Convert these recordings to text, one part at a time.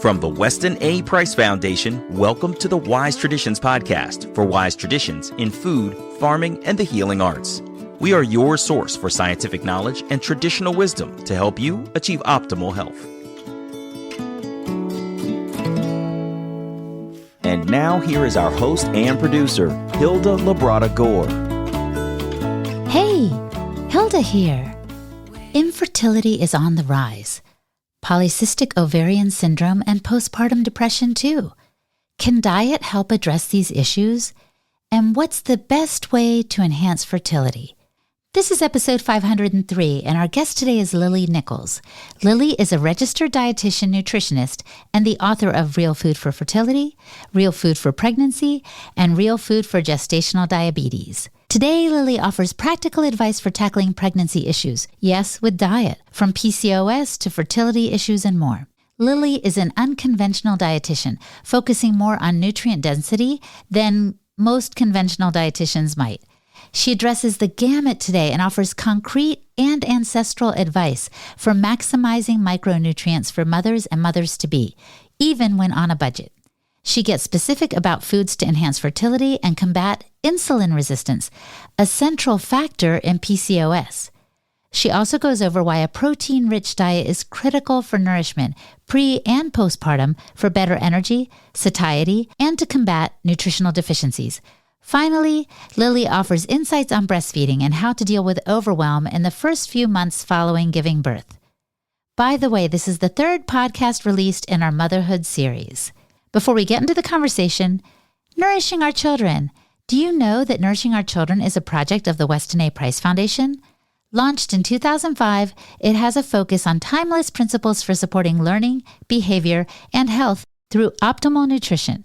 From the Weston A. Price Foundation, welcome to the Wise Traditions podcast for wise traditions in food, farming, and the healing arts. We are your source for scientific knowledge and traditional wisdom to help you achieve optimal health. And now here is our host and producer, Hilda Labrada Gore. Hey, Hilda here. Infertility is on the rise. Polycystic Ovarian Syndrome and postpartum depression too. Can diet help address these issues? And what's the best way to enhance fertility? This is episode 503, and our guest today is Lily Nichols. Lily is a registered dietitian nutritionist and the author of Real Food for Fertility, Real Food for Pregnancy, and Real Food for Gestational Diabetes. Today, Lily offers practical advice for tackling pregnancy issues, yes, with diet, from PCOS to fertility issues and more. Lily is an unconventional dietitian, focusing more on nutrient density than most conventional dietitians might. She addresses the gamut today and offers concrete and ancestral advice for maximizing micronutrients for mothers and mothers-to-be, even when on a budget. She gets specific about foods to enhance fertility and combat insulin resistance, a central factor in PCOS. She also goes over why a protein-rich diet is critical for nourishment, pre- and postpartum, for better energy, satiety, and to combat nutritional deficiencies. Finally, Lily offers insights on breastfeeding and how to deal with overwhelm in the first few months following giving birth. By the way, this is the third podcast released in our Motherhood series. Before we get into the conversation, nourishing our children. Do you know that Nourishing Our Children is a project of the Weston A. Price Foundation? Launched in 2005, it has a focus on timeless principles for supporting learning, behavior, and health through optimal nutrition.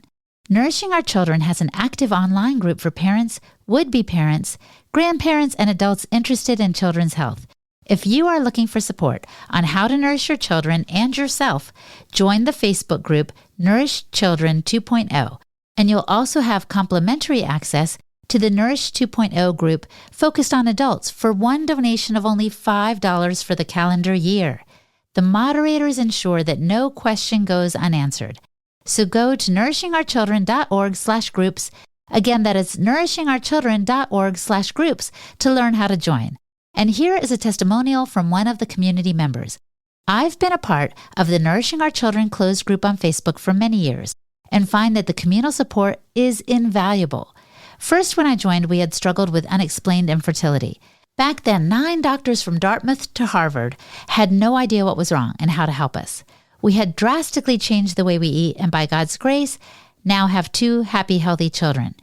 Nourishing Our Children has an active online group for parents, would-be parents, grandparents, and adults interested in children's health. If you are looking for support on how to nourish your children and yourself, join the Facebook group Nourish Children 2.0, and you'll also have complimentary access to the Nourish 2.0 group focused on adults for one donation of only $5 for the calendar year. The moderators ensure that no question goes unanswered. So go to nourishingourchildren.org/groups. Again, that is nourishingourchildren.org/groups to learn how to join. And here is a testimonial from one of the community members. I've been a part of the Nourishing Our Children closed group on Facebook for many years and find that the communal support is invaluable. First, when I joined, we had struggled with unexplained infertility. Back then, 9 doctors from Dartmouth to Harvard had no idea what was wrong and how to help us. We had drastically changed the way we eat and by God's grace, now have 2 happy, healthy children.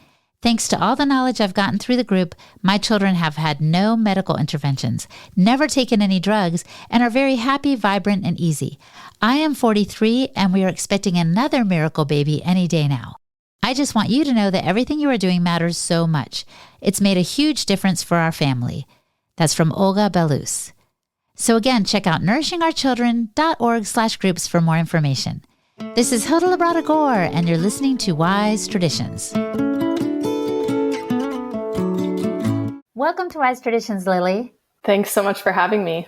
Thanks to all the knowledge I've gotten through the group, my children have had no medical interventions, never taken any drugs, and are very happy, vibrant, and easy. I am 43, and we are expecting another miracle baby any day now. I just want you to know that everything you are doing matters so much. It's made a huge difference for our family. That's from Olga Belus. So again, check out nourishingourchildren.org/groups for more information. This is Hilda Labrada Gore, and you're listening to Wise Traditions. Welcome to Wise Traditions, Lily. Thanks so much for having me.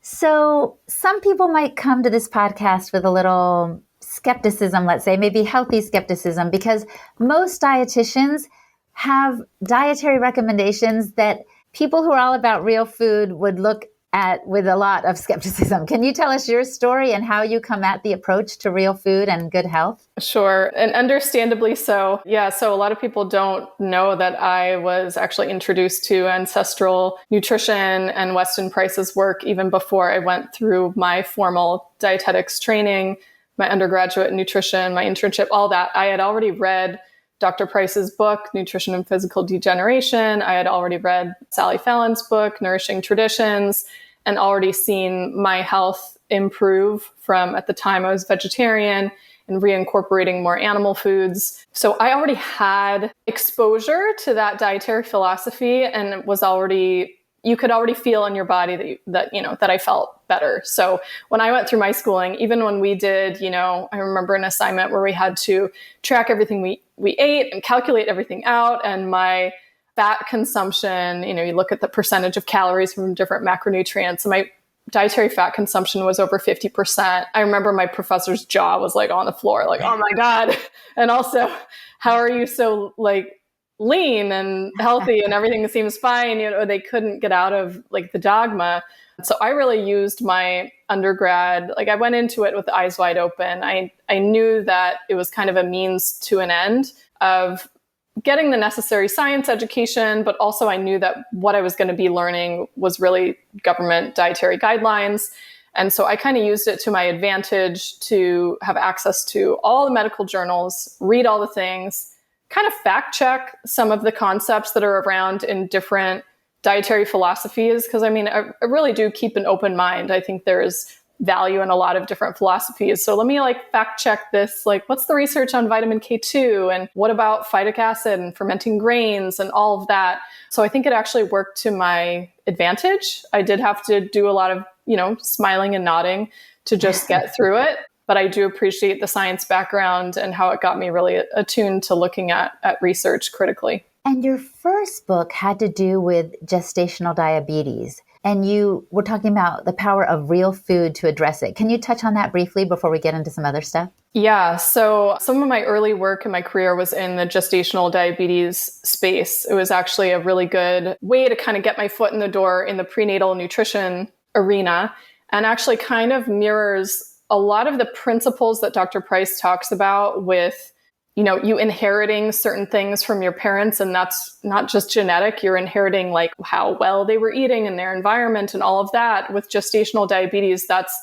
So some people might come to this podcast with a little skepticism, let's say, maybe healthy skepticism, because most dietitians have dietary recommendations that people who are all about real food would look at with a lot of skepticism. Can you tell us your story and how you come at the approach to real food and good health? Sure. And understandably so. Yeah. So a lot of people don't know that I was actually introduced to ancestral nutrition and Weston Price's work even before I went through my formal dietetics training, my undergraduate nutrition, my internship, all that. I had already read Dr. Price's book, Nutrition and Physical Degeneration. I had already read Sally Fallon's book, Nourishing Traditions, and already seen my health improve from, at the time I was vegetarian, and reincorporating more animal foods. So I already had exposure to that dietary philosophy, and it was already, you could already feel in your body that I felt better. So when I went through my schooling, even when we did, I remember an assignment where we had to track everything we ate and calculate everything out, and my fat consumption, you look at the percentage of calories from different macronutrients, and my dietary fat consumption was over 50%. I remember my professor's jaw was like on the floor, like, oh my God. And also, how are you so like lean and healthy and everything seems fine? You know, they couldn't get out of like the dogma. So I really used my undergrad, like I went into it with eyes wide open. I knew that it was kind of a means to an end of getting the necessary science education, but also I knew that what I was going to be learning was really government dietary guidelines. And so I kind of used it to my advantage to have access to all the medical journals, read all the things, kind of fact check some of the concepts that are around in different dietary philosophies. Because I mean, I really do keep an open mind. I think there is value in a lot of different philosophies. So let me like fact check this, like what's the research on vitamin K2 and what about phytic acid and fermenting grains and all of that. So I think it actually worked to my advantage. I did have to do a lot of, smiling and nodding to just get through it. But I do appreciate the science background and how it got me really attuned to looking at research critically. And your first book had to do with gestational diabetes. And you were talking about the power of real food to address it. Can you touch on that briefly before we get into some other stuff? Yeah. So some of my early work in my career was in the gestational diabetes space. It was actually a really good way to kind of get my foot in the door in the prenatal nutrition arena, and actually kind of mirrors a lot of the principles that Dr. Price talks about with you inheriting certain things from your parents, and that's not just genetic. You're inheriting like how well they were eating and their environment and all of that. With gestational diabetes, that's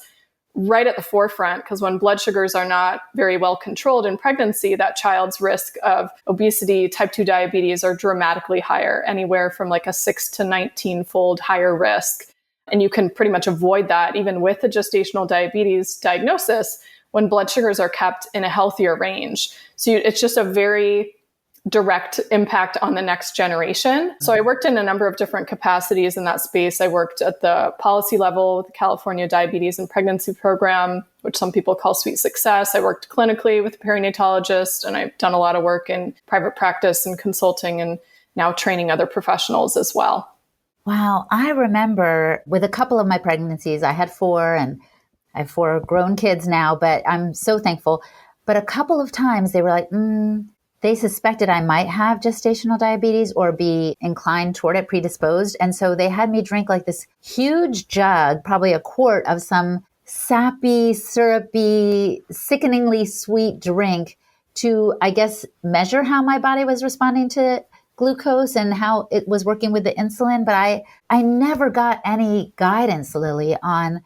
right at the forefront, because when blood sugars are not very well controlled in pregnancy, that child's risk of obesity, type 2 diabetes are dramatically higher, anywhere from like a 6 to 19-fold higher risk. And you can pretty much avoid that even with the gestational diabetes diagnosis when blood sugars are kept in a healthier range. So it's just a very direct impact on the next generation. So I worked in a number of different capacities in that space. I worked at the policy level with the California Diabetes and Pregnancy Program, which some people call Sweet Success. I worked clinically with a perinatologist, and I've done a lot of work in private practice and consulting and now training other professionals as well. Wow. I remember with a couple of my pregnancies, I had 4 and I have 4 grown kids now, but I'm so thankful. But a couple of times they were like, they suspected I might have gestational diabetes or be inclined toward it, predisposed. And so they had me drink like this huge jug, probably a quart of some sappy, syrupy, sickeningly sweet drink to, I guess, measure how my body was responding to glucose and how it was working with the insulin. But I never got any guidance, Lily, on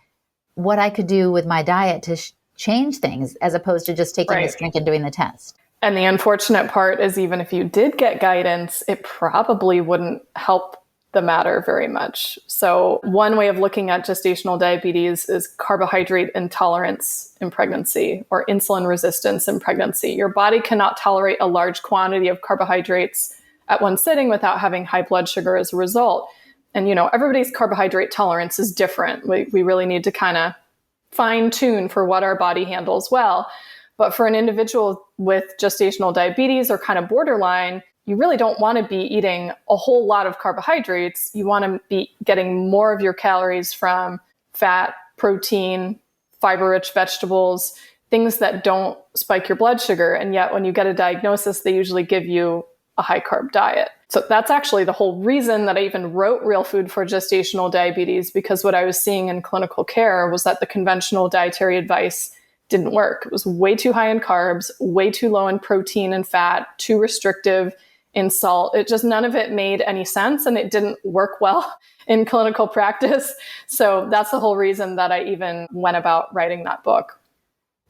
what I could do with my diet to change things as opposed to just taking this drink and doing the test. And the unfortunate part is even if you did get guidance, it probably wouldn't help the matter very much. So one way of looking at gestational diabetes is carbohydrate intolerance in pregnancy or insulin resistance in pregnancy. Your body cannot tolerate a large quantity of carbohydrates at one sitting without having high blood sugar as a result. And, everybody's carbohydrate tolerance is different. We really need to kind of fine tune for what our body handles well. But for an individual with gestational diabetes or kind of borderline, you really don't want to be eating a whole lot of carbohydrates. You want to be getting more of your calories from fat, protein, fiber-rich vegetables, things that don't spike your blood sugar. And yet when you get a diagnosis, they usually give you a high carb diet. So that's actually the whole reason that I even wrote Real Food for Gestational Diabetes, because what I was seeing in clinical care was that the conventional dietary advice didn't work. It was way too high in carbs, way too low in protein and fat, too restrictive in salt. It just, none of it made any sense, and it didn't work well in clinical practice. So that's the whole reason that I even went about writing that book.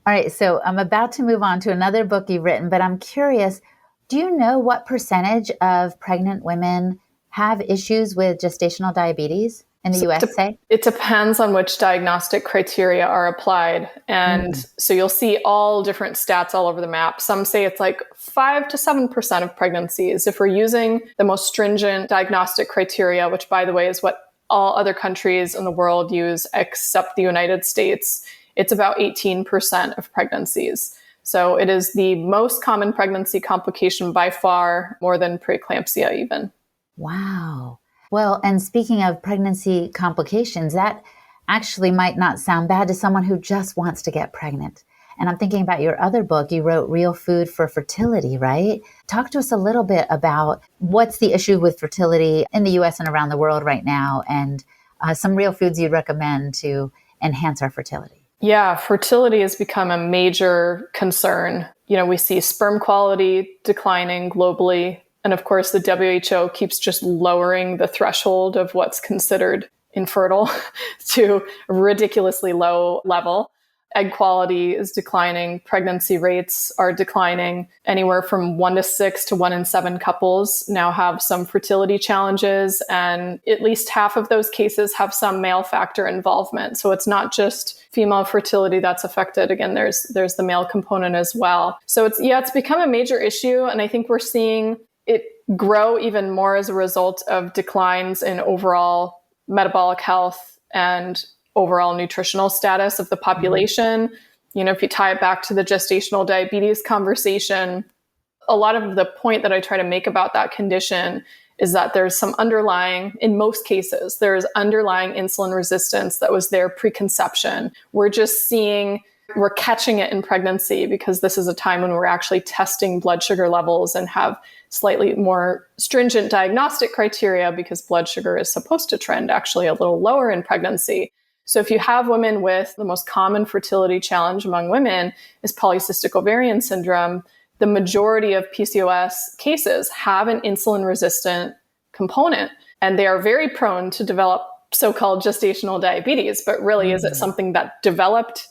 All right. So I'm about to move on to another book you've written, but I'm curious, do you know what percentage of pregnant women have issues with gestational diabetes in the US, say? It depends on which diagnostic criteria are applied. And so you'll see all different stats all over the map. Some say it's like 5 to 7% of pregnancies. If we're using the most stringent diagnostic criteria, which by the way is what all other countries in the world use except the United States, it's about 18% of pregnancies. So it is the most common pregnancy complication by far, more than preeclampsia even. Wow. Well, and speaking of pregnancy complications, that actually might not sound bad to someone who just wants to get pregnant. And I'm thinking about your other book. You wrote Real Food for Fertility, right? Talk to us a little bit about what's the issue with fertility in the US and around the world right now, and some real foods you'd recommend to enhance our fertility. Yeah, fertility has become a major concern. We see sperm quality declining globally. And of course, the WHO keeps just lowering the threshold of what's considered infertile to a ridiculously low level. Egg quality is declining. Pregnancy rates are declining. Anywhere from 1 to 6 to 1 in 7 couples now have some fertility challenges. And at least half of those cases have some male factor involvement. So it's not just female fertility that's affected. Again, there's the male component as well. So it's become a major issue. And I think we're seeing it grow even more as a result of declines in overall metabolic health and overall nutritional status of the population. If you tie it back to the gestational diabetes conversation, a lot of the point that I try to make about that condition is that there's some in most cases, there's underlying insulin resistance that was there preconception. We're catching it in pregnancy because this is a time when we're actually testing blood sugar levels and have slightly more stringent diagnostic criteria because blood sugar is supposed to trend actually a little lower in pregnancy. So if you have women with the most common fertility challenge among women is polycystic ovarian syndrome, the majority of PCOS cases have an insulin resistant component, and they are very prone to develop so-called gestational diabetes. But really, is it something that developed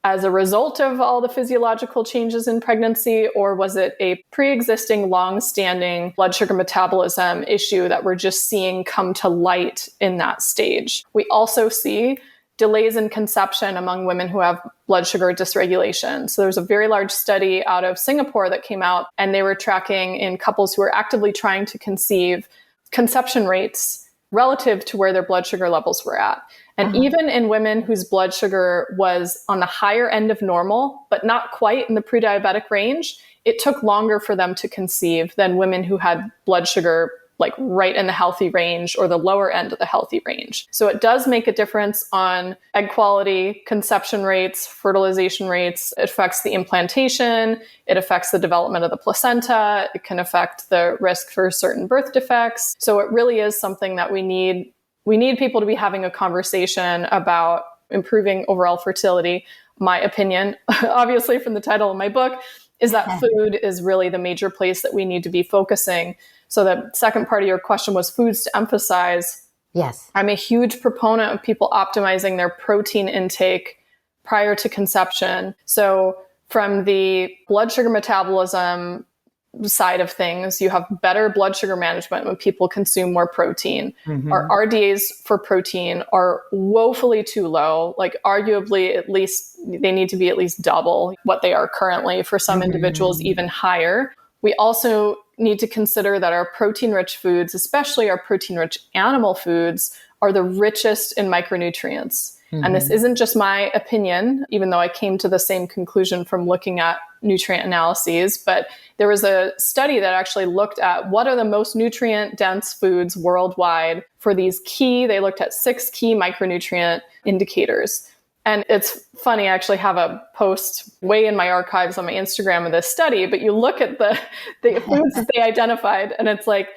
as a result of all the physiological changes in pregnancy, or was it a pre-existing, long-standing blood sugar metabolism issue that we're just seeing come to light in that stage? We also see delays in conception among women who have blood sugar dysregulation. So there's a very large study out of Singapore that came out, and they were tracking in couples who are actively trying to conceive conception rates relative to where their blood sugar levels were at. And even in women whose blood sugar was on the higher end of normal, but not quite in the pre-diabetic range, it took longer for them to conceive than women who had blood sugar like right in the healthy range or the lower end of the healthy range. So it does make a difference on egg quality, conception rates, fertilization rates. It affects the implantation. It affects the development of the placenta. It can affect the risk for certain birth defects. So it really is something that we need people to be having a conversation about improving overall fertility. My opinion, obviously from the title of my book, is that food is really the major place that we need to be focusing. So the second part of your question was foods to emphasize. Yes. I'm a huge proponent of people optimizing their protein intake prior to conception. So from the blood sugar metabolism side of things, you have better blood sugar management when people consume more protein. Our RDAs for protein are woefully too low, like arguably at least they need to be at least double what they are currently, for some individuals even higher. We also need to consider that our protein-rich foods, especially our protein-rich animal foods, are the richest in micronutrients. And this isn't just my opinion, even though I came to the same conclusion from looking at nutrient analyses, but there was a study that actually looked at what are the most nutrient-dense foods worldwide for they looked at 6 key micronutrient indicators. And it's funny, I actually have a post way in my archives on my Instagram of this study, but you look at the foods that they identified, and it's like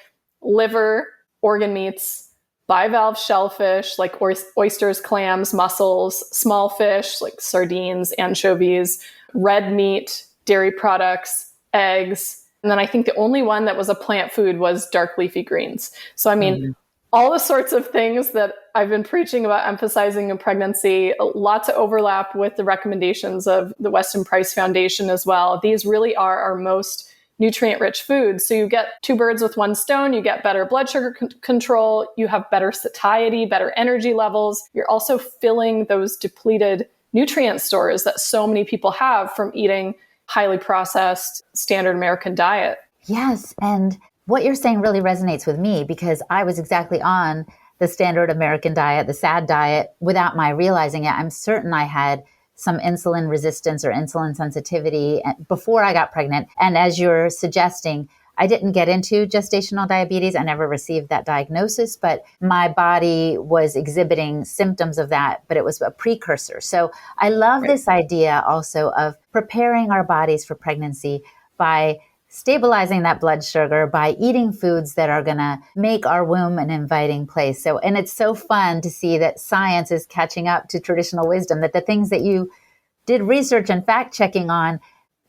liver, organ meats, bivalve shellfish, like oysters, clams, mussels, small fish, like sardines, anchovies, red meat, dairy products, eggs. And then I think the only one that was a plant food was dark leafy greens. So, I mean, all the sorts of things that I've been preaching about emphasizing in pregnancy, lots of overlap with the recommendations of the Weston Price Foundation as well. These really are our most nutrient-rich foods. So you get 2 birds with 1 stone. You get better blood sugar control. You have better satiety, better energy levels. You're also filling those depleted nutrient stores that so many people have from eating highly processed standard American diet. Yes. And what you're saying really resonates with me because I was exactly on the standard American diet, the SAD diet, without my realizing it. I'm certain I had some insulin resistance or insulin sensitivity before I got pregnant. And as you're suggesting, I didn't get into gestational diabetes. I never received that diagnosis, but my body was exhibiting symptoms of that, but it was a precursor. So I love this idea also of preparing our bodies for pregnancy by stabilizing that blood sugar, by eating foods that are going to make our womb an inviting place. So, and it's so fun to see that science is catching up to traditional wisdom, that the things that you did research and fact checking on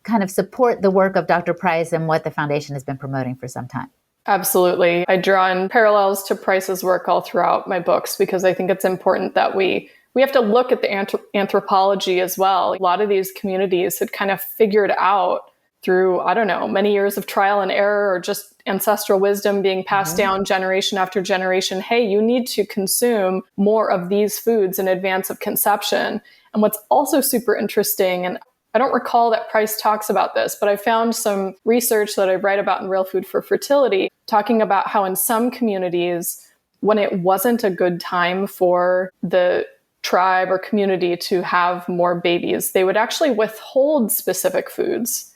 kind of support the work of Dr. Price and what the foundation has been promoting for some time. Absolutely. I draw in parallels to Price's work all throughout my books because I think it's important that we have to look at the anthropology as well. A lot of these communities had kind of figured out through, I don't know, many years of trial and error or just ancestral wisdom being passed down generation after generation. Hey, you need to consume more of these foods in advance of conception. And what's also super interesting, and I don't recall that Price talks about this, but I found some research that I write about in Real Food for Fertility, talking about how in some communities, when it wasn't a good time for the tribe or community to have more babies, they would actually withhold specific foods,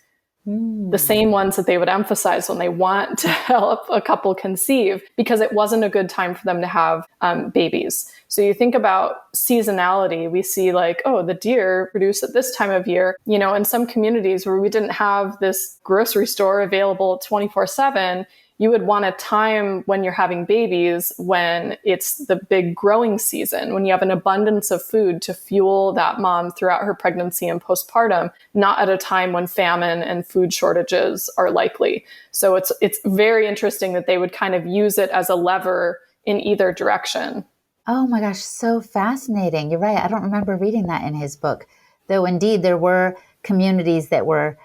the same ones that they would emphasize when they want to help a couple conceive, because it wasn't a good time for them to have babies. So you think about seasonality, we see like, oh, the deer produce at this time of year. You know, in some communities where we didn't have this grocery store available 24/7, you would want a time when you're having babies when it's the big growing season, when you have an abundance of food to fuel that mom throughout her pregnancy and postpartum, not at a time when famine and food shortages are likely. So it's very interesting that they would kind of use it as a lever in either direction. Oh my gosh, so fascinating. You're right. I don't remember reading that in his book, though indeed there were communities that were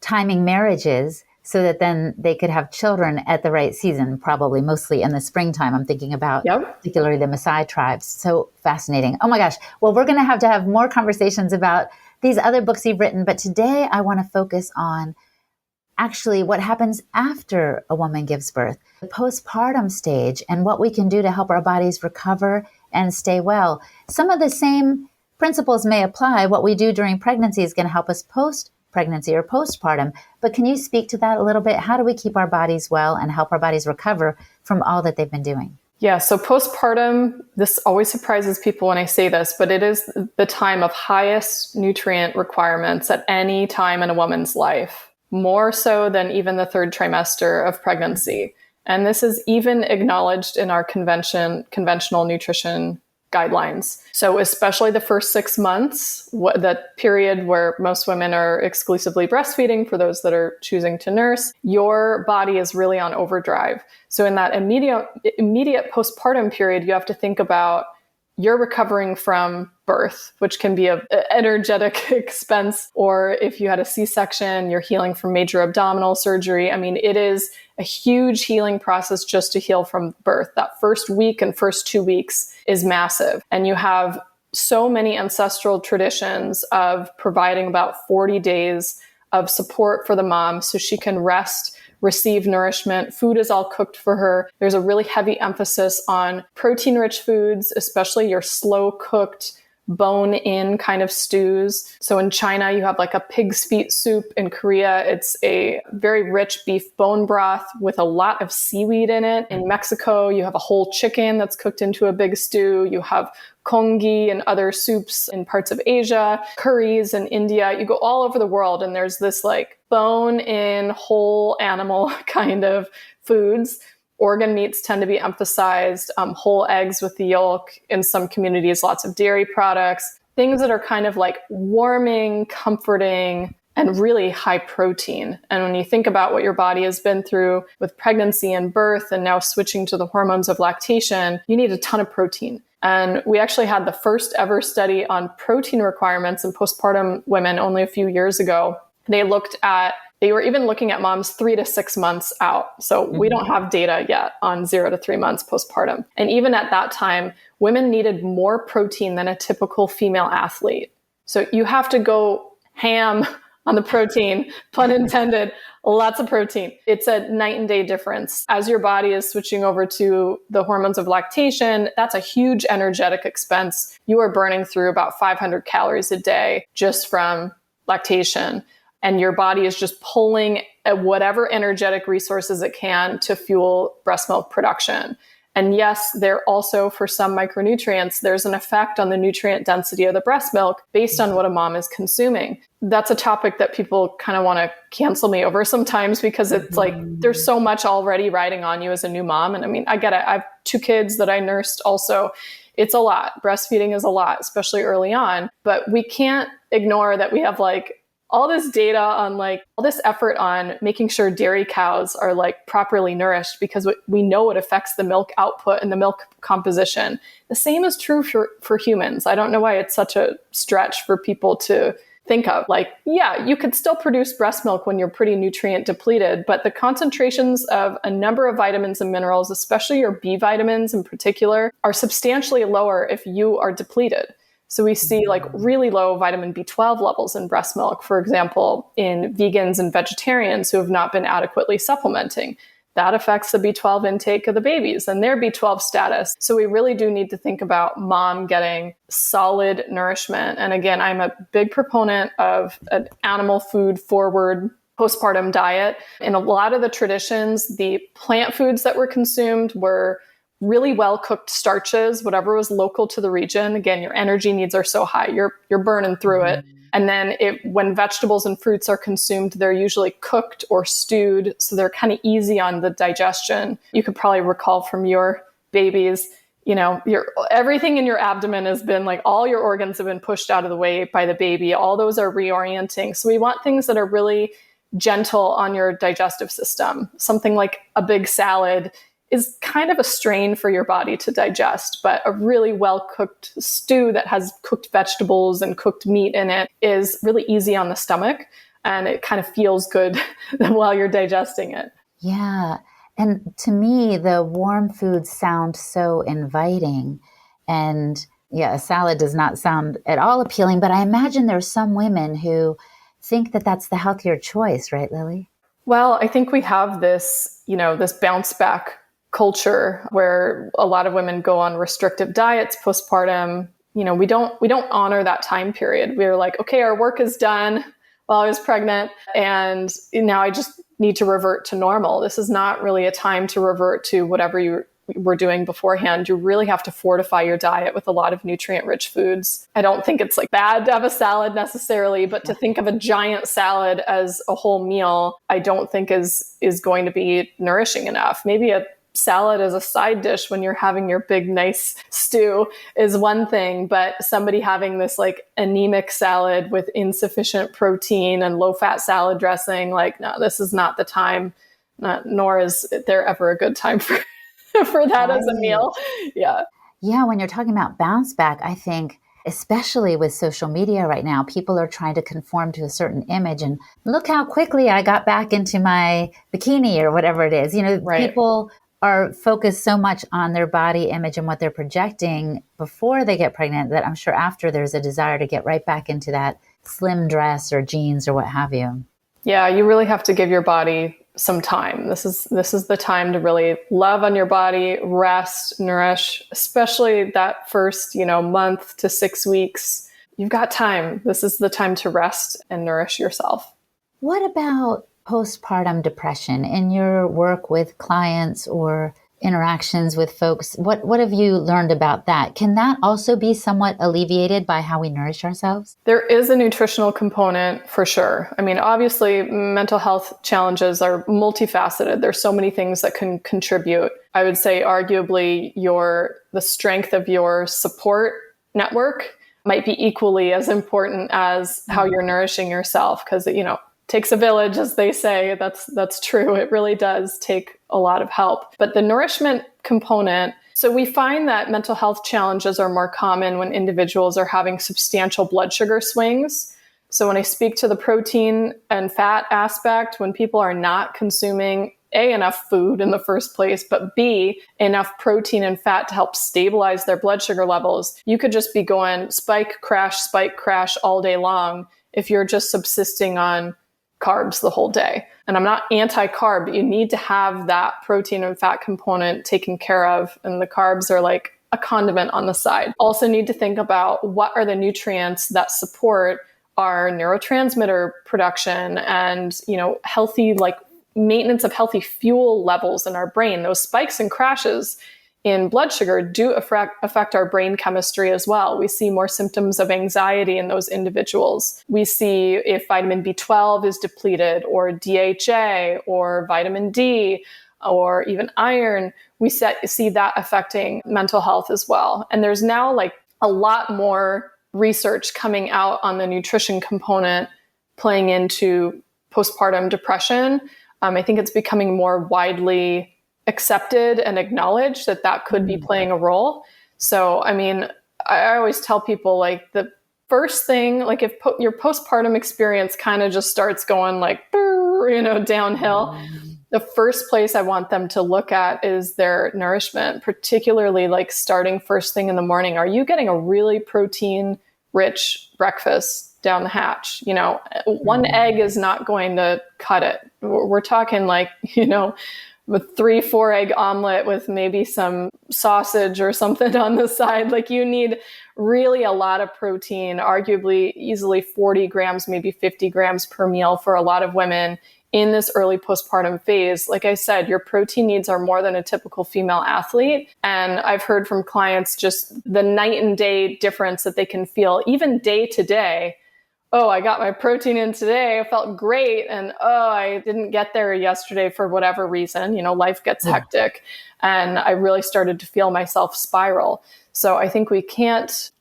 timing marriages so that then they could have children at the right season, probably mostly in the springtime. I'm thinking about particularly the Maasai tribes. So fascinating. Oh my gosh. Well, we're going to have more conversations about these other books you've written, but today I want to focus on actually what happens after a woman gives birth, the postpartum stage, and what we can do to help our bodies recover and stay well. Some of the same principles may apply. What we do during pregnancy is going to help us post-pregnancy or postpartum. But can you speak to that a little bit? How do we keep our bodies well and help our bodies recover from all that they've been doing? Yeah, so postpartum, this always surprises people when I say this, but it is the time of highest nutrient requirements at any time in a woman's life, more so than even the third trimester of pregnancy. And this is even acknowledged in our conventional nutrition guidelines. So especially the first 6 months, that period where most women are exclusively breastfeeding, for those that are choosing to nurse, your body is really on overdrive. So in that immediate postpartum period, you have to think about you're recovering from birth, which can be an energetic expense. Or if you had a C-section, you're healing from major abdominal surgery. I mean, it is a huge healing process just to heal from birth. That first week and first 2 weeks is massive. And you have so many ancestral traditions of providing about 40 days of support for the mom so she can rest, receive nourishment. Food is all cooked for her. There's a really heavy emphasis on protein-rich foods, especially your slow-cooked, bone-in kind of stews. So in China, you have like a pig's feet soup. In Korea, it's a very rich beef bone broth with a lot of seaweed in it. In Mexico, you have a whole chicken that's cooked into a big stew. You have congee and other soups in parts of Asia, curries in India. You go all over the world and there's this like bone-in whole animal kind of foods. Organ meats tend to be emphasized, whole eggs with the yolk. In some communities, lots of dairy products, things that are kind of like warming, comforting, and really high protein. And when you think about what your body has been through with pregnancy and birth and now switching to the hormones of lactation, you need a ton of protein. And we actually had the first ever study on protein requirements in postpartum women only a few years ago. They were even looking at moms 3 to 6 months out. So we don't have data yet on 0 to 3 months postpartum. And even at that time, women needed more protein than a typical female athlete. So you have to go ham on the protein, pun intended, lots of protein. It's a night and day difference. As your body is switching over to the hormones of lactation, that's a huge energetic expense. You are burning through about 500 calories a day just from lactation. and your body is just pulling at whatever energetic resources it can to fuel breast milk production. And yes, there also, for some micronutrients, there's an effect on the nutrient density of the breast milk based on what a mom is consuming. That's a topic that people kind of want to cancel me over sometimes, because it's like there's so much already riding on you as a new mom. And I mean, I get it. I have 2 kids that I nursed also. It's a lot. Breastfeeding is a lot, especially early on. But we can't ignore that we have like all this data on like all this effort on making sure dairy cows are like properly nourished, because we know it affects the milk output and the milk composition. The same is true for humans. I don't know why it's such a stretch for people to think of. Like, yeah, you could still produce breast milk when you're pretty nutrient depleted, but the concentrations of a number of vitamins and minerals, especially your B vitamins in particular, are substantially lower if you are depleted. So we see like really low vitamin B12 levels in breast milk, for example, in vegans and vegetarians who have not been adequately supplementing. That affects the B12 intake of the babies and their B12 status. So we really do need to think about mom getting solid nourishment. And again, I'm a big proponent of an animal food forward postpartum diet. In a lot of the traditions, the plant foods that were consumed were really well-cooked starches, whatever was local to the region. Again, your energy needs are so high, you're burning through it. And then when vegetables and fruits are consumed, they're usually cooked or stewed. So they're kind of easy on the digestion. You could probably recall from your babies, everything in your abdomen has been like, all your organs have been pushed out of the way by the baby. All those are reorienting. So we want things that are really gentle on your digestive system. Something like a big salad is kind of a strain for your body to digest, but a really well-cooked stew that has cooked vegetables and cooked meat in it is really easy on the stomach, and it kind of feels good while you're digesting it. Yeah. And to me, the warm foods sound so inviting. And yeah, a salad does not sound at all appealing, but I imagine there's some women who think that that's the healthier choice, right, Lily? Well, I think we have this, this bounce back culture where a lot of women go on restrictive diets postpartum. We don't honor that time period. We're like, okay, our work is done while I was pregnant, and now I just need to revert to normal. This is not really a time to revert to whatever you were doing beforehand. You really have to fortify your diet with a lot of nutrient-rich foods. I don't think it's like bad to have a salad necessarily, but to think of a giant salad as a whole meal, I don't think is going to be nourishing enough. Maybe a salad as a side dish when you're having your big nice stew is one thing, but somebody having this like anemic salad with insufficient protein and low fat salad dressing, like, no, this is not the time, nor is there ever a good time for that as a meal. Yeah. Yeah. When you're talking about bounce back, I think especially with social media right now, people are trying to conform to a certain image, and look how quickly I got back into my bikini or whatever it is. Right. People are focused so much on their body image and what they're projecting before they get pregnant that I'm sure after there's a desire to get right back into that slim dress or jeans or what have you. Yeah, you really have to give your body some time. This is the time to really love on your body, rest, nourish, especially that first, month to 6 weeks. You've got time. This is the time to rest and nourish yourself. What about postpartum depression in your work with clients or interactions with folks? What have you learned about that? Can that also be somewhat alleviated by how we nourish ourselves? There is a nutritional component for sure. I mean, obviously, mental health challenges are multifaceted. There's so many things that can contribute. I would say arguably the strength of your support network might be equally as important as how you're nourishing yourself, because, takes a village, as they say. That's true. It really does take a lot of help. But the nourishment component, so we find that mental health challenges are more common when individuals are having substantial blood sugar swings. So when I speak to the protein and fat aspect, when people are not consuming A, enough food in the first place, but B, enough protein and fat to help stabilize their blood sugar levels, you could just be going spike, crash all day long if you're just subsisting on carbs the whole day. And I'm not anti-carb, but you need to have that protein and fat component taken care of. And the carbs are like a condiment on the side. Also need to think about what are the nutrients that support our neurotransmitter production and, healthy, like maintenance of healthy fuel levels in our brain. Those spikes and crashes in blood sugar do affect our brain chemistry as well. We see more symptoms of anxiety in those individuals. We see if vitamin B12 is depleted, or DHA, or vitamin D, or even iron. We see that affecting mental health as well. And there's now like a lot more research coming out on the nutrition component playing into postpartum depression. I think it's becoming more widely accepted and acknowledged that could be playing a role. So, I mean, I always tell people like the first thing, like if your postpartum experience kind of just starts going like, downhill, the first place I want them to look at is their nourishment, particularly like starting first thing in the morning. Are you getting a really protein rich breakfast down the hatch? One egg is not going to cut it. We're talking like, with 3-4 egg omelet with maybe some sausage or something on the side. Like you need really a lot of protein, arguably easily 40 grams, maybe 50 grams per meal for a lot of women in this early postpartum phase. Like I said, your protein needs are more than a typical female athlete. And I've heard from clients just the night and day difference that they can feel even day to day. Oh, I got my protein in today. I felt great. And I didn't get there yesterday for whatever reason. Life gets hectic. And I really started to feel myself spiral. So I think we can't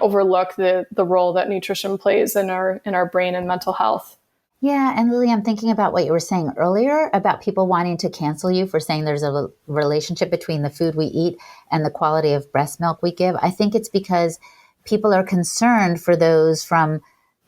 overlook the role that nutrition plays in our brain and mental health. Yeah. And Lily, I'm thinking about what you were saying earlier about people wanting to cancel you for saying there's a relationship between the food we eat and the quality of breast milk we give. I think it's because people are concerned for those from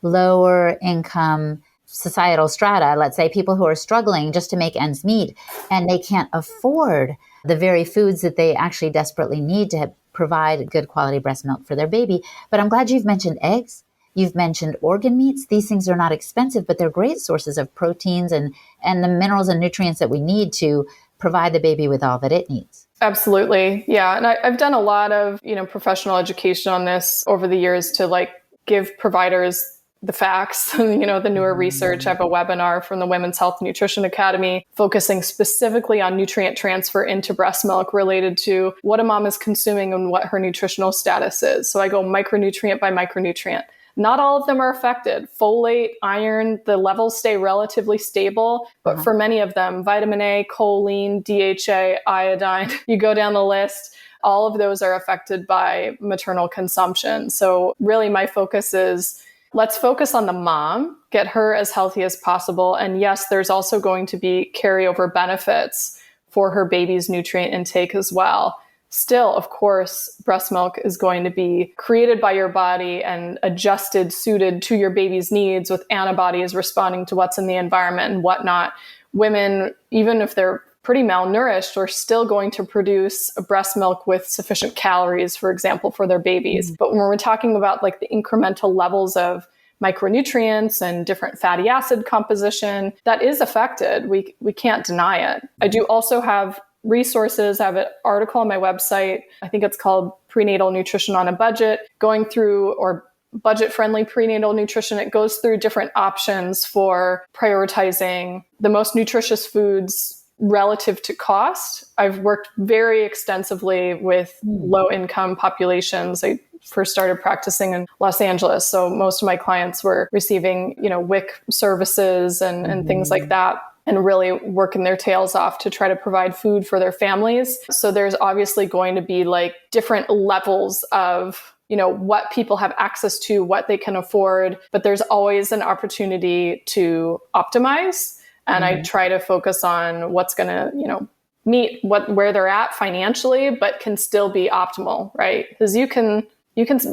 lower income societal strata, let's say people who are struggling just to make ends meet, and they can't afford the very foods that they actually desperately need to provide good quality breast milk for their baby. But I'm glad you've mentioned eggs. You've mentioned organ meats. These things are not expensive, but they're great sources of proteins and the minerals and nutrients that we need to provide the baby with all that it needs. Absolutely. Yeah. And I've done a lot of, professional education on this over the years to like give providers the facts, the newer research. I have a webinar from the Women's Health Nutrition Academy focusing specifically on nutrient transfer into breast milk related to what a mom is consuming and what her nutritional status is. So I go micronutrient by micronutrient. Not all of them are affected. Folate, iron, the levels stay relatively stable, but for many of them, vitamin A, choline, DHA, iodine, you go down the list, all of those are affected by maternal consumption. So really my focus is, let's focus on the mom, get her as healthy as possible. And yes, there's also going to be carryover benefits for her baby's nutrient intake as well. Still, of course, breast milk is going to be created by your body and adjusted, suited to your baby's needs with antibodies responding to what's in the environment and whatnot. Women, even if they're pretty malnourished, are still going to produce a breast milk with sufficient calories, for example, for their babies. But when we're talking about like the incremental levels of micronutrients and different fatty acid composition, that is affected. We can't deny it. I do also have resources. I have an article on my website. I think it's called Prenatal Nutrition on a Budget, going through, or budget-friendly prenatal nutrition. It goes through different options for prioritizing the most nutritious foods relative to cost. I've worked very extensively with low-income populations. I first started practicing in Los Angeles, so most of my clients were receiving, WIC services and things like that, and really working their tails off to try to provide food for their families. So there's obviously going to be like different levels of, what people have access to, what they can afford, but there's always an opportunity to optimize. And I try to focus on what's going to, meet where they're at financially, but can still be optimal, right? Because you can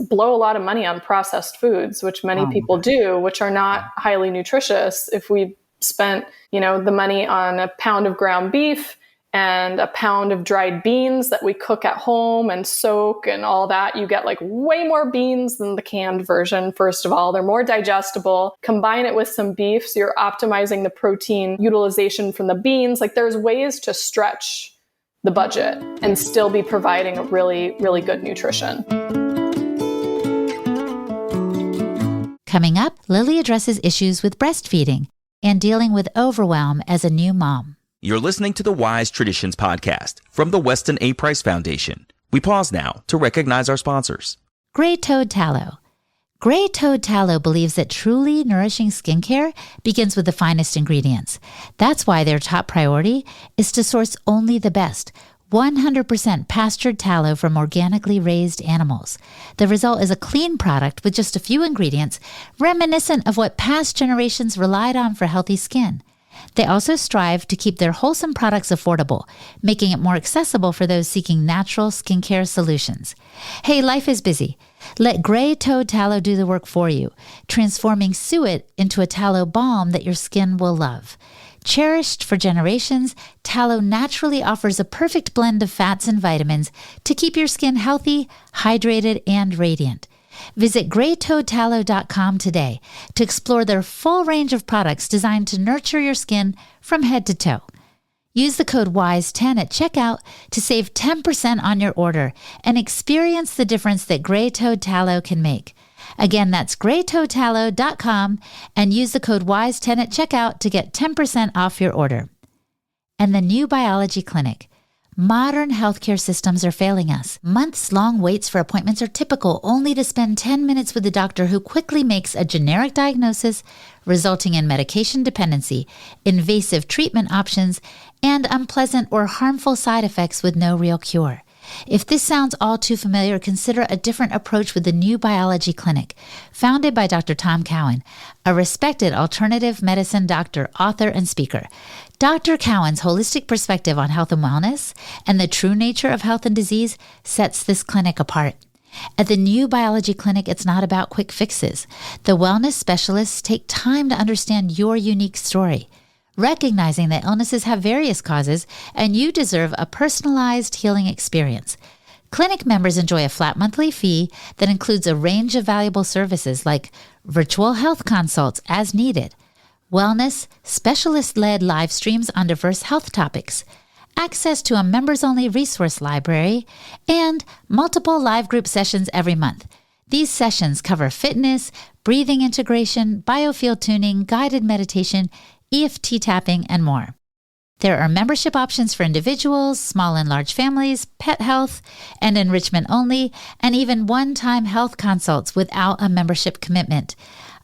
blow a lot of money on processed foods, which many people do, which are not highly nutritious. If we spent, the money on a pound of ground beef and a pound of dried beans that we cook at home and soak and all that, you get like way more beans than the canned version. First of all, they're more digestible. Combine it with some beef, so you're optimizing the protein utilization from the beans. Like there's ways to stretch the budget and still be providing a really, really good nutrition. Coming up, Lily addresses issues with breastfeeding and dealing with overwhelm as a new mom. You're listening to the Wise Traditions podcast from the Weston A. Price Foundation. We pause now to recognize our sponsors. Gray Toad Tallow. Gray Toad Tallow believes that truly nourishing skincare begins with the finest ingredients. That's why their top priority is to source only the best, 100% pastured tallow from organically raised animals. The result is a clean product with just a few ingredients, reminiscent of what past generations relied on for healthy skin. They also strive to keep their wholesome products affordable, making it more accessible for those seeking natural skincare solutions. Hey, life is busy. Let Gray Toad Tallow do the work for you, transforming suet into a tallow balm that your skin will love. Cherished for generations, tallow naturally offers a perfect blend of fats and vitamins to keep your skin healthy, hydrated, and radiant. Visit graytoadtallow.com today to explore their full range of products designed to nurture your skin from head to toe. Use the code WISE10 at checkout to save 10% on your order and experience the difference that Gray Toad Tallow can make. Again, that's graytoadtallow.com and use the code WISE10 at checkout to get 10% off your order. And the New Biology Clinic. Modern healthcare systems are failing us. Months-long waits for appointments are typical, only to spend 10 minutes with a doctor who quickly makes a generic diagnosis, resulting in medication dependency, invasive treatment options, and unpleasant or harmful side effects with no real cure. If this sounds all too familiar, consider a different approach with the New Biology Clinic, founded by Dr. Tom Cowan, a respected alternative medicine doctor, author, and speaker. Dr. Cowan's holistic perspective on health and wellness and the true nature of health and disease sets this clinic apart. At the New Biology Clinic, it's not about quick fixes. The wellness specialists take time to understand your unique story, recognizing that illnesses have various causes and you deserve a personalized healing experience. Clinic members enjoy a flat monthly fee that includes a range of valuable services like virtual health consults as needed, wellness, specialist-led live streams on diverse health topics, access to a members-only resource library, and multiple live group sessions every month. These sessions cover fitness, breathing integration, biofield tuning, guided meditation, EFT tapping, and more. There are membership options for individuals, small and large families, pet health, and enrichment only, and even one-time health consults without a membership commitment.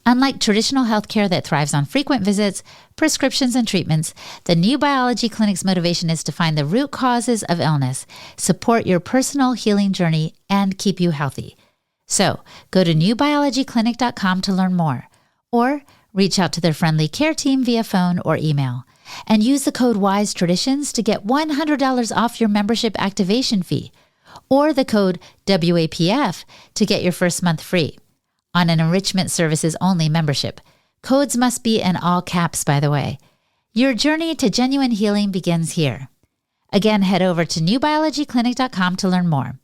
Unlike traditional healthcare that thrives on frequent visits, prescriptions, and treatments, the New Biology Clinic's motivation is to find the root causes of illness, support your personal healing journey, and keep you healthy. So, go to newbiologyclinic.com to learn more, or reach out to their friendly care team via phone or email, and use the code WISETRADITIONS to get $100 off your membership activation fee, or the code WAPF to get your first month free on an enrichment services only membership. Codes must be in all caps, by the way. Your journey to genuine healing begins here. Again, head over to newbiologyclinic.com to learn more.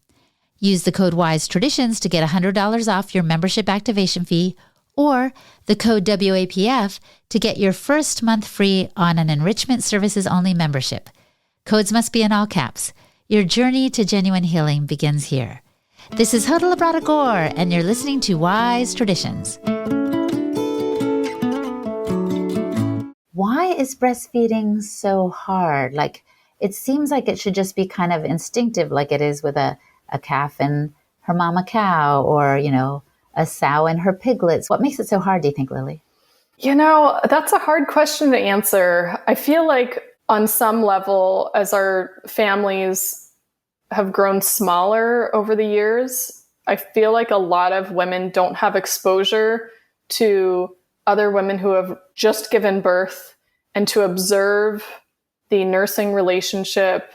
Use the code WISETRADITIONS to get $100 off your membership activation fee, or the code WAPF to get your first month free on an enrichment services only membership. Codes must be in all caps. Your journey to genuine healing begins here. This is Hoda Labrada Gore, and you're listening to Wise Traditions. Why is breastfeeding so hard? It seems like it should just be kind of instinctive, like it is with a calf and her mama cow, or, a sow and her piglets. What makes it so hard, do you think, Lily? That's a hard question to answer. I feel like on some level, as our families have grown smaller over the years, I feel like a lot of women don't have exposure to other women who have just given birth and to observe the nursing relationship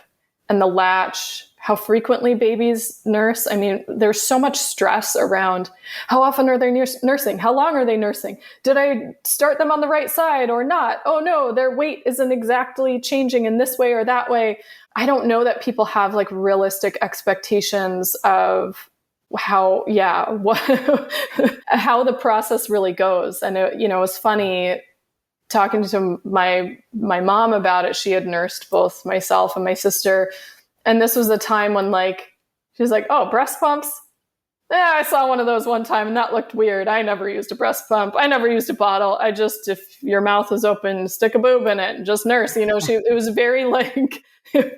and the latch, how frequently babies nurse. I mean, there's so much stress around how often are they nursing? How long are they nursing? Did I start them on the right side or not? Oh no, their weight isn't exactly changing in this way or that way. I don't know that people have realistic expectations of how the process really goes. And it was funny talking to my mom about it. She had nursed both myself and my sister. And this was a time when she was like, oh, breast pumps? Yeah, I saw one of those one time and that looked weird. I never used a breast pump. I never used a bottle. I just, if your mouth is open, stick a boob in it and just nurse. It was very like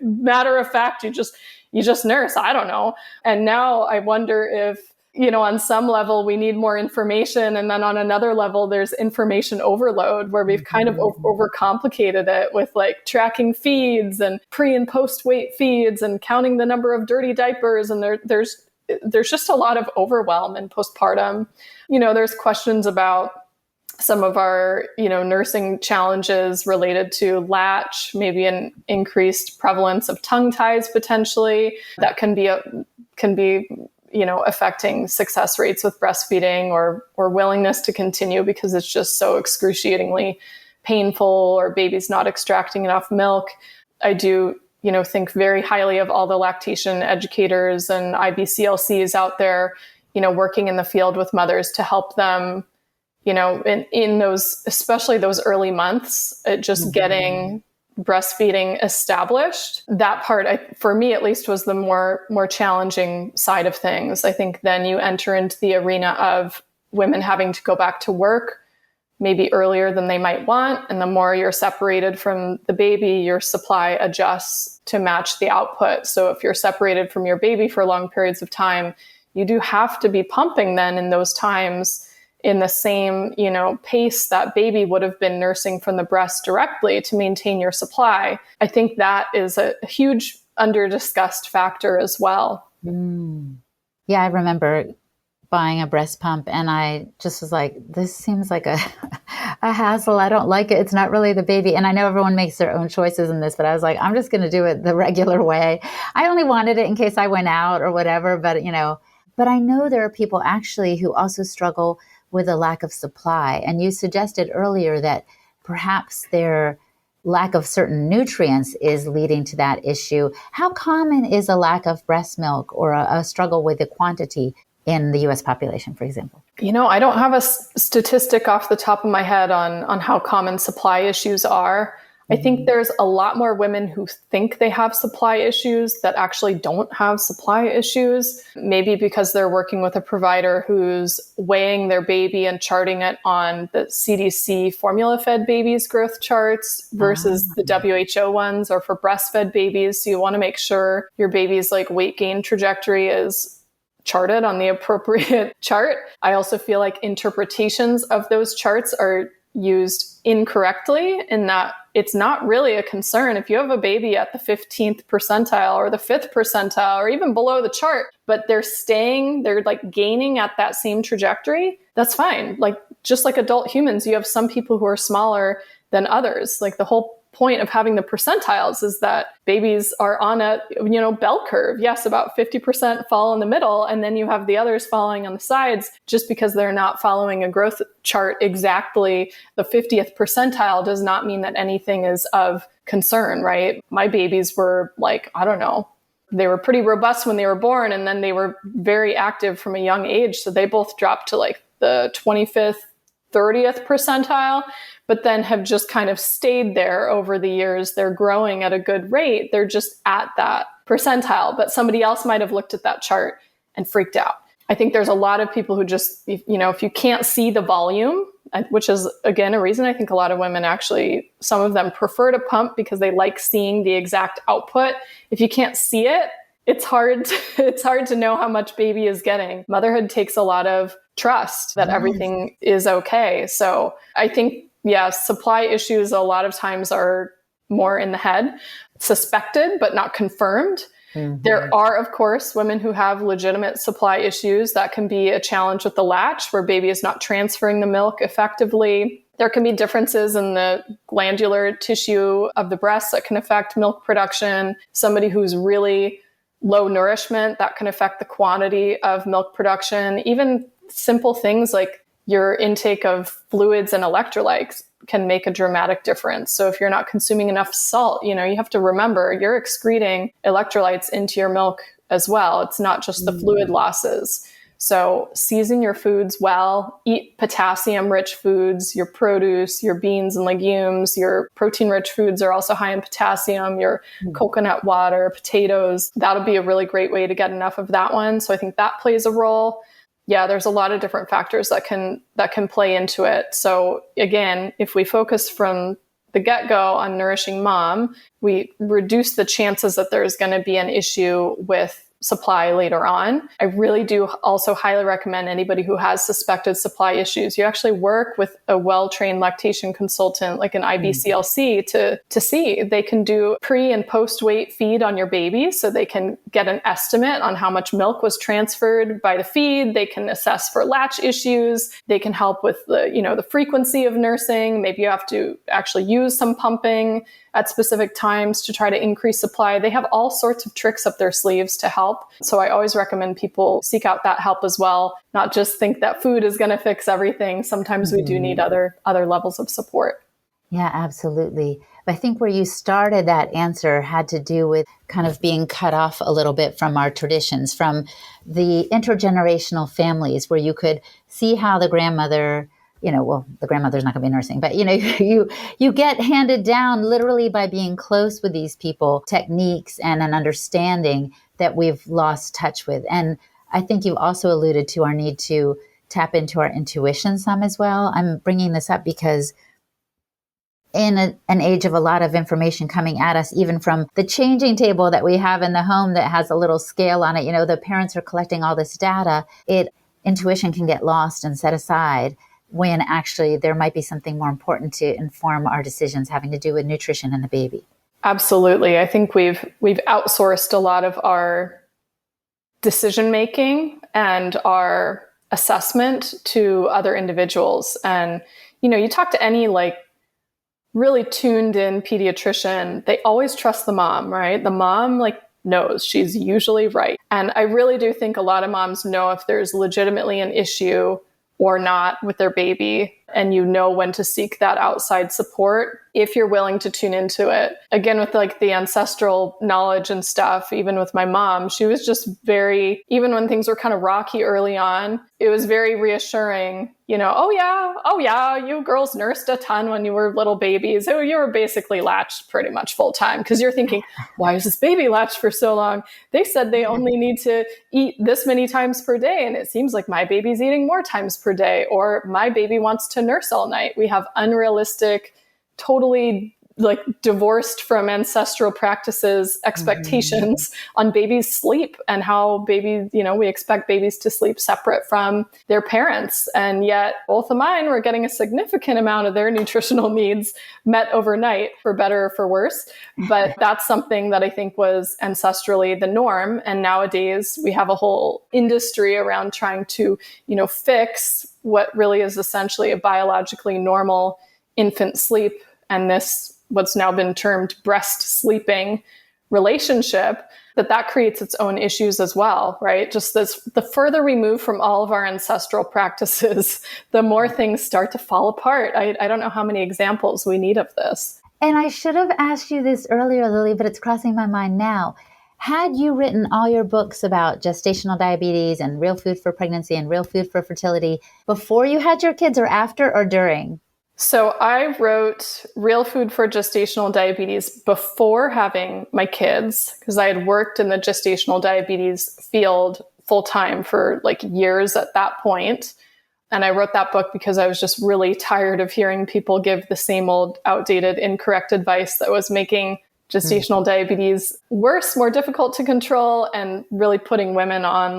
matter of fact. You just nurse. I don't know. And now I wonder if, on some level we need more information. And then on another level, there's information overload where we've kind of overcomplicated it with like tracking feeds and pre and post weight feeds and counting the number of dirty diapers. And there's just a lot of overwhelm in postpartum. There's questions about some of our, nursing challenges related to latch, maybe an increased prevalence of tongue ties potentially that can be affecting success rates with breastfeeding or willingness to continue because it's just so excruciatingly painful or baby's not extracting enough milk. I do think very highly of all the lactation educators and IBCLCs out there, working in the field with mothers to help them, in those, especially those early months, just getting breastfeeding established. That part, for me at least, was the more challenging side of things. I think then you enter into the arena of women having to go back to work maybe earlier than they might want. And the more you're separated from the baby, your supply adjusts to match the output. So if you're separated from your baby for long periods of time, you do have to be pumping then in those times in the same, pace that baby would have been nursing from the breast directly to maintain your supply. I think that is a huge under-discussed factor as well. Yeah, I remember buying a breast pump and I just was like, this seems like a hassle. I don't like it. It's not really the baby. And I know everyone makes their own choices in this, but I was like, I'm just going to do it the regular way. I only wanted it in case I went out or whatever, but I know there are people actually who also struggle with a lack of supply. And you suggested earlier that perhaps their lack of certain nutrients is leading to that issue. How common is a lack of breast milk or a struggle with the quantity in the U.S. population, for example? I don't have a statistic off the top of my head on how common supply issues are. I think there's a lot more women who think they have supply issues that actually don't have supply issues, maybe because they're working with a provider who's weighing their baby and charting it on the CDC formula-fed babies growth charts versus the WHO ones, or for breastfed babies. So you want to make sure your baby's like weight gain trajectory is charted on the appropriate chart. I also feel like interpretations of those charts are used incorrectly in that it's not really a concern if you have a baby at the 15th percentile or the 5th percentile or even below the chart, but they're like gaining at that same trajectory. That's fine. Like just like adult humans, you have some people who are smaller than others. Like the whole point of having the percentiles is that babies are on a, bell curve. Yes, about 50% fall in the middle, and then you have the others falling on the sides. Just because they're not following a growth chart exactly, the 50th percentile does not mean that anything is of concern, right? My babies were like, I don't know, they were pretty robust when they were born, and then they were very active from a young age. So they both dropped to like the 25th, 30th percentile, but then have just kind of stayed there over the years. They're growing at a good rate. They're just at that percentile, but somebody else might have looked at that chart and freaked out. I think there's a lot of people who just, if you can't see the volume, which is, again, a reason I think a lot of women actually, some of them prefer to pump because they like seeing the exact output. If you can't see it, it's hard to know how much baby is getting. Motherhood takes a lot of trust that everything is okay. So I think, supply issues a lot of times are more in the head, suspected, but not confirmed. Mm-hmm. There are, of course, women who have legitimate supply issues. That can be a challenge with the latch where baby is not transferring the milk effectively. There can be differences in the glandular tissue of the breast that can affect milk production. Somebody who's really low nourishment, that can affect the quantity of milk production. Even simple things like your intake of fluids and electrolytes can make a dramatic difference. So if you're not consuming enough salt, you have to remember you're excreting electrolytes into your milk as well. It's not just the fluid losses. So season your foods well, eat potassium-rich foods, your produce, your beans and legumes, your protein-rich foods are also high in potassium, your coconut water, potatoes. That'll be a really great way to get enough of that one. So I think that plays a role. Yeah, there's a lot of different factors that can play into it. So again, if we focus from the get-go on nourishing mom, we reduce the chances that there's going to be an issue with supply later on. I really do also highly recommend anybody who has suspected supply issues, you actually work with a well-trained lactation consultant like an IBCLC to see. They can do pre and post weight feed on your baby so they can get an estimate on how much milk was transferred by the feed. They can assess for latch issues. They can help with the frequency of nursing. Maybe you have to actually use some pumping at specific times to try to increase supply. They have all sorts of tricks up their sleeves to help. So I always recommend people seek out that help as well, not just think that food is going to fix everything. Sometimes we do need other levels of support. Yeah, absolutely. But I think where you started that answer had to do with kind of being cut off a little bit from our traditions, from the intergenerational families where you could see how the grandmother, the grandmother's not going to be nursing, but you get handed down literally by being close with these people, techniques and an understanding that we've lost touch with. And I think you also alluded to our need to tap into our intuition some as well. I'm bringing this up because in an age of a lot of information coming at us, even from the changing table that we have in the home that has a little scale on it, the parents are collecting all this data, intuition can get lost and set aside when actually there might be something more important to inform our decisions having to do with nutrition and the baby. Absolutely. I think we've outsourced a lot of our decision making and our assessment to other individuals. And, you talk to any really tuned in pediatrician, they always trust the mom, right? The mom knows she's usually right. And I really do think a lot of moms know if there's legitimately an issue or not with their baby, and when to seek that outside support if you're willing to tune into it. Again, with the ancestral knowledge and stuff, even with my mom, she was just even when things were kind of rocky early on, it was very reassuring, oh yeah, you girls nursed a ton when you were little babies. So you were basically latched pretty much full time, because you're thinking, why is this baby latched for so long? They said they only need to eat this many times per day, and it seems like my baby's eating more times per day, or my baby wants to nurse all night. We have unrealistic, totally divorced from ancestral practices expectations on babies' sleep and how babies, we expect babies to sleep separate from their parents. And yet both of mine were getting a significant amount of their nutritional needs met overnight, for better or for worse. But that's something that I think was ancestrally the norm. And nowadays we have a whole industry around trying to, fix what really is essentially a biologically normal infant sleep. And this, what's now been termed breast sleeping relationship, that creates its own issues as well, right? Just the further we move from all of our ancestral practices, the more things start to fall apart. I don't know how many examples we need of this. And I should have asked you this earlier, Lily, but it's crossing my mind now. Had you written all your books about gestational diabetes and real food for pregnancy and real food for fertility before you had your kids, or after or during? So I wrote Real Food for Gestational Diabetes before having my kids, because I had worked in the gestational diabetes field full time for years at that point. And I wrote that book because I was just really tired of hearing people give the same old outdated, incorrect advice that was making gestational diabetes worse, more difficult to control, and really putting women on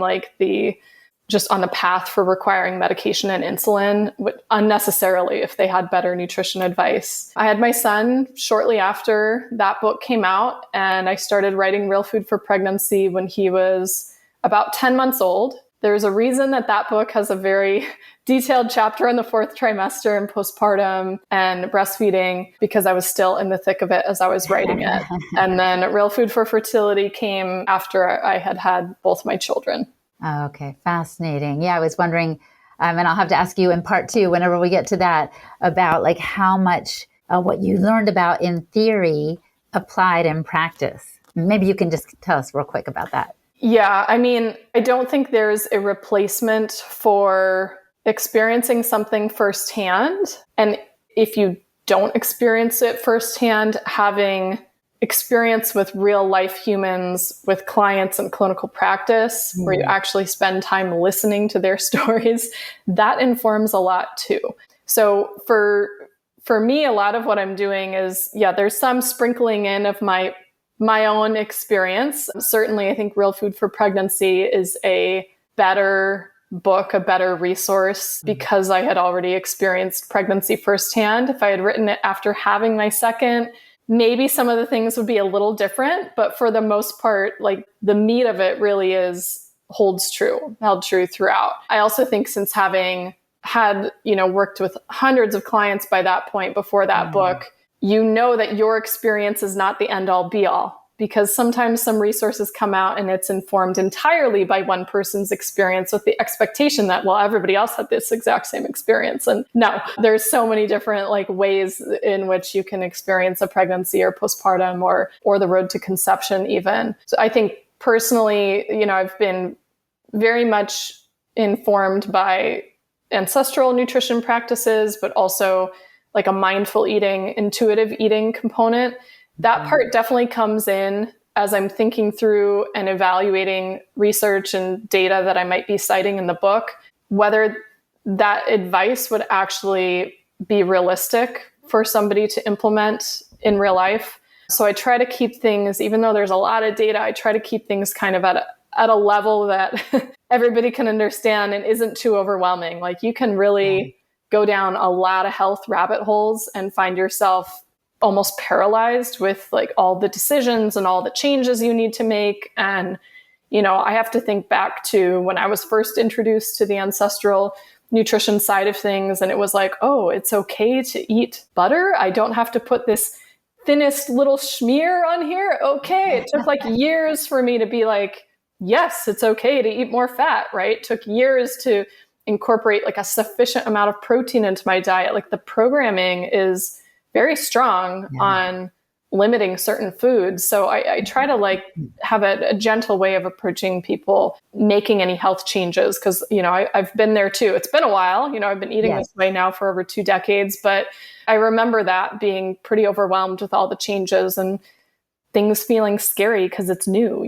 on the path for requiring medication and insulin unnecessarily if they had better nutrition advice. I had my son shortly after that book came out, and I started writing Real Food for Pregnancy when he was about 10 months old. There's a reason that book has a very detailed chapter on the 4th trimester and postpartum and breastfeeding, because I was still in the thick of it as I was writing it. And then Real Food for Fertility came after I had had both my children. Oh, okay. Fascinating. Yeah, I was wondering, and I'll have to ask you in part 2, whenever we get to that, about how much what you learned about in theory applied in practice. Maybe you can just tell us real quick about that. Yeah, I mean, I don't think there's a replacement for experiencing something firsthand. And if you don't experience it firsthand, having experience with real life humans, with clients in clinical practice, where you actually spend time listening to their stories, that informs a lot too. So for me, a lot of what I'm doing is, there's some sprinkling in of my own experience. Certainly, I think Real Food for Pregnancy is a better book, a better resource, because I had already experienced pregnancy firsthand. If I had written it after having my second, maybe some of the things would be a little different, but for the most part, like the meat of it really held true throughout. I also think since having had, worked with hundreds of clients by that point before that book, that your experience is not the end all be all, because sometimes some resources come out and it's informed entirely by one person's experience with the expectation that, well, everybody else had this exact same experience. And no, there's so many different ways in which you can experience a pregnancy or postpartum or the road to conception even. So I think personally, I've been very much informed by ancestral nutrition practices, but also like a mindful eating, intuitive eating component. That part definitely comes in as I'm thinking through and evaluating research and data that I might be citing in the book, whether that advice would actually be realistic for somebody to implement in real life. So I try to keep things, even though there's a lot of data, I try to keep things kind of at a level that everybody can understand and isn't too overwhelming. Like you can really go down a lot of health rabbit holes and find yourself almost paralyzed with all the decisions and all the changes you need to make. And, I have to think back to when I was first introduced to the ancestral nutrition side of things. And it was like, oh, it's okay to eat butter. I don't have to put this thinnest little schmear on here. Okay. It took years for me to be like, yes, it's okay to eat more fat, right? It took years to incorporate a sufficient amount of protein into my diet. The programming is very strong on limiting certain foods. So I try to have a gentle way of approaching people making any health changes. Cause I've been there too. It's been a while, I've been eating this way now for over 2 decades, but I remember that being pretty overwhelmed with all the changes and things feeling scary because it's new,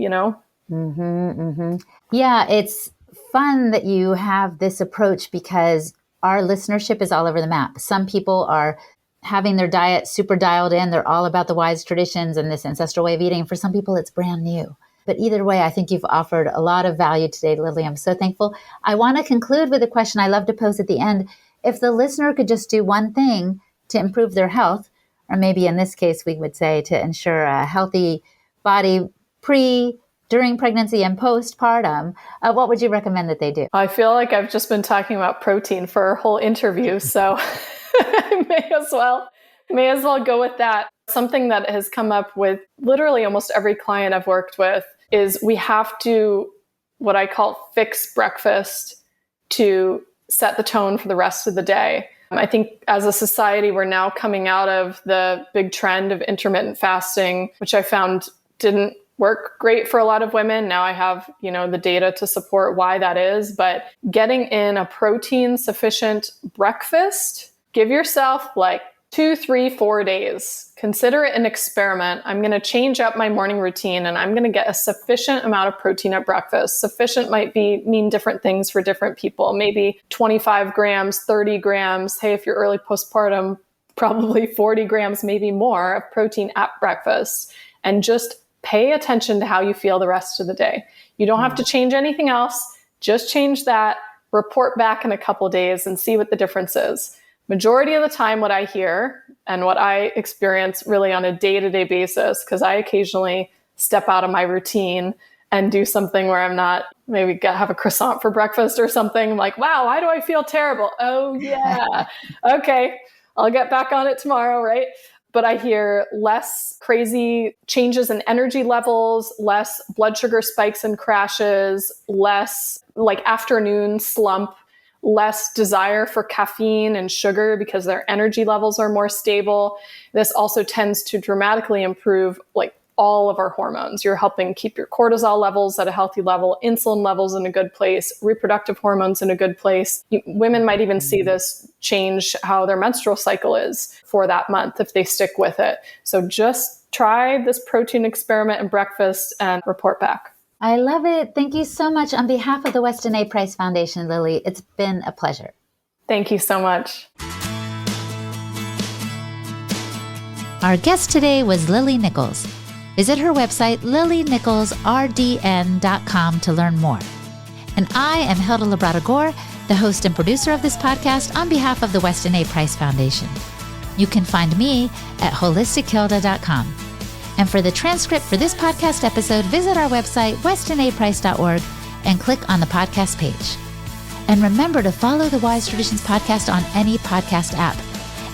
Yeah, it's fun that you have this approach because our listenership is all over the map. Some people are having their diet super dialed in. They're all about the wise traditions and this ancestral way of eating. For some people, it's brand new. But either way, I think you've offered a lot of value today, Lily. I'm so thankful. I want to conclude with a question I love to pose at the end. If the listener could just do one thing to improve their health, or maybe in this case, we would say to ensure a healthy body during pregnancy and postpartum, what would you recommend that they do? I feel like I've just been talking about protein for a whole interview, so I may as well go with that. Something that has come up with literally almost every client I've worked with is we have to, what I call, fix breakfast to set the tone for the rest of the day. I think as a society, we're now coming out of the big trend of intermittent fasting, which I found didn't work great for a lot of women. Now I have, the data to support why that is, but getting in a protein sufficient breakfast, give yourself 2, 3, 4 days. Consider it an experiment. I'm going to change up my morning routine and I'm going to get a sufficient amount of protein at breakfast. Sufficient might mean different things for different people. Maybe 25 grams, 30 grams. Hey, if you're early postpartum, probably 40 grams, maybe more of protein at breakfast. And just pay attention to how you feel the rest of the day. You don't have to change anything else. Just change that, report back in a couple of days and see what the difference is. Majority of the time, what I hear and what I experience really on a day-to-day basis, because I occasionally step out of my routine and do something where I'm not, maybe have a croissant for breakfast or something. I'm like, wow, why do I feel terrible? Oh yeah. Okay. I'll get back on it tomorrow. Right. But I hear less crazy changes in energy levels, less blood sugar spikes and crashes, less afternoon slump, less desire for caffeine and sugar because their energy levels are more stable. This also tends to dramatically improve all of our hormones. You're helping keep your cortisol levels at a healthy level, insulin levels in a good place, reproductive hormones in a good place. Women might even see this change how their menstrual cycle is for that month if they stick with it. So just try this protein experiment and breakfast and report back. I love it. Thank you so much. On behalf of the Weston A. Price Foundation, Lily, it's been a pleasure. Thank you so much. Our guest today was Lily Nichols. Visit her website, lilynicholsrdn.com, to learn more. And I am Hilda Labrada-Gore, the host and producer of this podcast on behalf of the Weston A. Price Foundation. You can find me at holistichilda.com. And for the transcript for this podcast episode, visit our website, westonaprice.org, and click on the podcast page. And remember to follow the Wise Traditions podcast on any podcast app.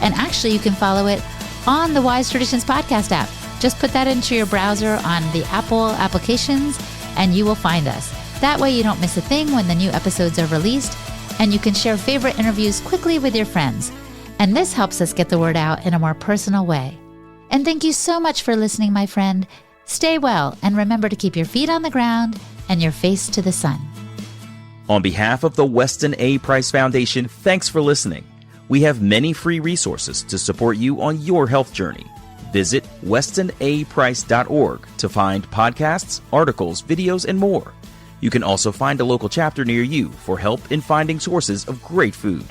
And actually, you can follow it on the Wise Traditions podcast app. Just put that into your browser on the Apple applications, and you will find us. That way you don't miss a thing when the new episodes are released, and you can share favorite interviews quickly with your friends. And this helps us get the word out in a more personal way. And thank you so much for listening, my friend. Stay well, and remember to keep your feet on the ground and your face to the sun. On behalf of the Weston A. Price Foundation, thanks for listening. We have many free resources to support you on your health journey. Visit westonaprice.org to find podcasts, articles, videos, and more. You can also find a local chapter near you for help in finding sources of great food.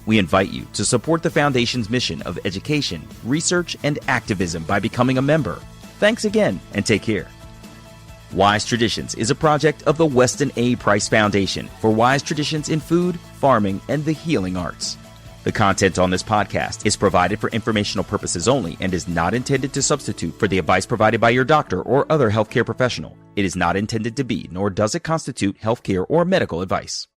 We invite you to support the Foundation's mission of education, research, and activism by becoming a member. Thanks again, and take care. Wise Traditions is a project of the Weston A. Price Foundation for wise traditions in food, farming, and the healing arts. The content on this podcast is provided for informational purposes only and is not intended to substitute for the advice provided by your doctor or other healthcare professional. It is not intended to be, nor does it constitute healthcare or medical advice.